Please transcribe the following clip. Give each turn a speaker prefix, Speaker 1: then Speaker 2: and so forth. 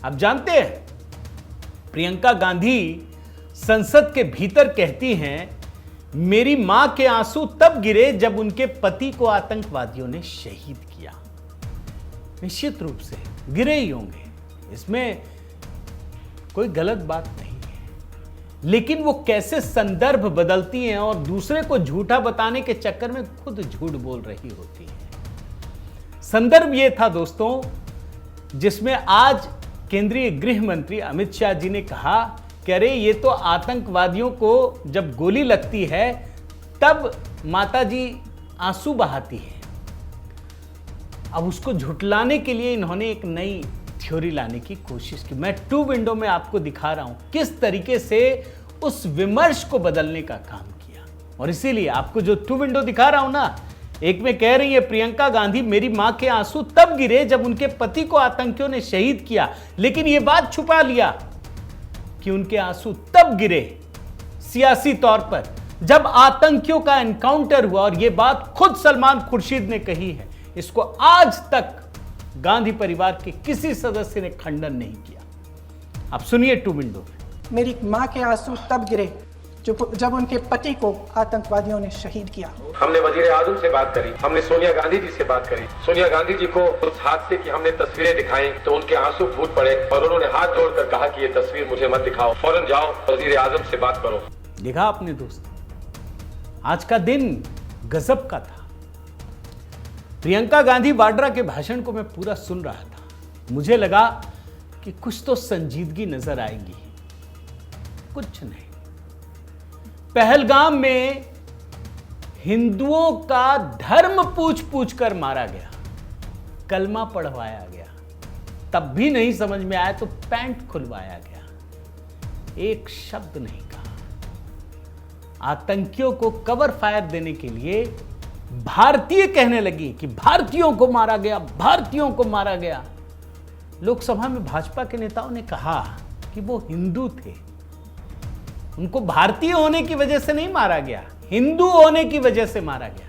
Speaker 1: आप जानते हैं प्रियंका गांधी संसद के भीतर कहती हैं, मेरी मां के आंसू तब गिरे जब उनके पति को आतंकवादियों ने शहीद किया। निश्चित रूप से गिरे ही होंगे, इसमें कोई गलत बात नहीं है, लेकिन वो कैसे संदर्भ बदलती हैं और दूसरे को झूठा बताने के चक्कर में खुद झूठ बोल रही होती है। संदर्भ ये था दोस्तों, जिसमें आज केंद्रीय गृह मंत्री अमित शाह जी ने कहा कि अरे ये तो आतंकवादियों को जब गोली लगती है तब माता जी आंसू बहाती है। अब उसको झुटलाने के लिए इन्होंने एक नई थ्योरी लाने की कोशिश की। मैं टू विंडो में आपको दिखा रहा हूं किस तरीके से उस विमर्श को बदलने का काम किया। और इसीलिए आपको जो टू विंडो दिखा रहा हूं ना, एक में कह रही है प्रियंका गांधी, मेरी मां के आंसू तब गिरे जब उनके पति को आतंकियों ने शहीद किया, लेकिन यह बात छुपा लिया कि उनके आंसू तब गिरे सियासी तौर पर जब आतंकियों का एनकाउंटर हुआ। और यह बात खुद सलमान खुर्शीद ने कही है। इसको आज तक गांधी परिवार के किसी सदस्य ने खंडन नहीं किया। आप सुनिए टू विंडो में।
Speaker 2: मेरी मां के आंसू तब गिरे जब उनके पति को आतंकवादियों ने शहीद किया।
Speaker 3: हमने वजीर आजम से बात करी, हमने सोनिया गांधी जी से बात करी। सोनिया गांधी जी को उस हादसे की हमने तस्वीरें दिखाई तो उनके आंसू फूट पड़े और उन्होंने हाथ जोड़कर कहा कि ये तस्वीर मुझे मत दिखाओ, फौरन जाओ वजीर आजम से बात करो।
Speaker 1: देखा आपने दोस्त, आज का दिन गजब का था। प्रियंका गांधी वाड्रा के भाषण को मैं पूरा सुन रहा था। मुझे लगा कि कुछ तो संजीदगी नजर आएगी, कुछ नहीं। पहलगाम में हिंदुओं का धर्म पूछ पूछ कर मारा गया, कलमा पढ़वाया गया, तब भी नहीं समझ में आया तो पैंट खुलवाया गया, एक शब्द नहीं कहा। आतंकियों को कवर फायर देने के लिए भारतीय कहने लगी कि भारतीयों को मारा गया, भारतीयों को मारा गया। लोकसभा में भाजपा के नेताओं ने कहा कि वो हिंदू थे, उनको भारतीय होने की वजह से नहीं मारा गया, हिंदू होने की वजह से मारा गया।